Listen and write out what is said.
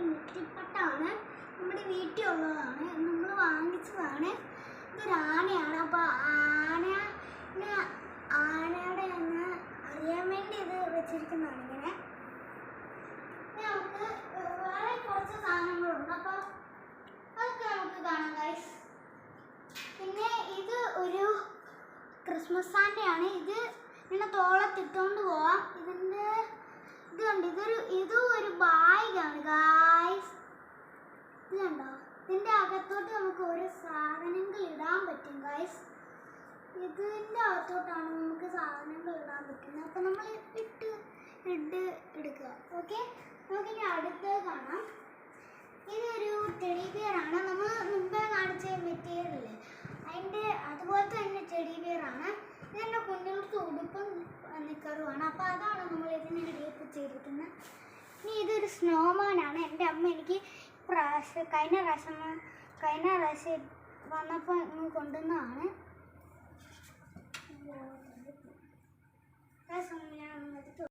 നെറ്റിപ്പട്ടാണ്. നമ്മുടെ വീട്ടിലുള്ളതാണ്, നമ്മൾ വാങ്ങിച്ചതാണ്. ഇതൊരു ആനയാണ്. അപ്പോൾ ആനയുടെ എന്ന് അറിയാൻ വേണ്ടി ഇത് വെച്ചിരിക്കുന്നതാണ് ഇങ്ങനെ. നമുക്ക് വേറെ കുറച്ച് സാധനങ്ങളുണ്ട്, അപ്പോൾ അതൊക്കെ നമുക്ക് കാണാം ഗൈസ്. പിന്നെ ഇത് ഒരു ക്രിസ്മസ് സാന്റയാണ്. ഇത് ഇങ്ങനെ തോളത്തിട്ടുകൊണ്ട് പോവാം. ഇതിൻ്റെ ഇത് കണ്ട് ഇതും ഒരു ബാഗാണ് ഗൈസ്. ഇത് കണ്ടോ, ഇതിൻ്റെ അകത്തോട്ട് നമുക്ക് ഓരോ സാധനങ്ങൾ ഇടാൻ പറ്റും ഗൈസ്. ഇതിൻ്റെ അകത്തോട്ടാണ് നമുക്ക് സാധനങ്ങൾ ഇടാൻ പറ്റുന്നത്. അപ്പം നമ്മൾ എടുക്കുക. ഓക്കെ, നമുക്കിനി അടുത്തത് കാണാം. ഇതൊരു ടെഡി ബിയറാണ്. നമ്മൾ മുമ്പേ കാണിച്ച മെറ്റീരിയൽ അതിൻ്റെ അതുപോലത്തെ തന്നെ ടെഡി ബിയറാണ്. ഇതിൻ്റെ കുഞ്ഞുങ്ങൾക്ക് ഉടുപ്പും നിക്കറുമാണ്. അപ്പോൾ അതാണ് നമ്മൾ ഇതിനിടയിൽ ചെയ്തിരിക്കുന്നത്. ഇനി ഇതൊരു സ്നോമാനാണ്. എൻ്റെ അമ്മ എനിക്ക് കഴിഞ്ഞ പ്രാവശ്യം വന്നപ്പോൾ കൊണ്ടുവന്നതാണ്.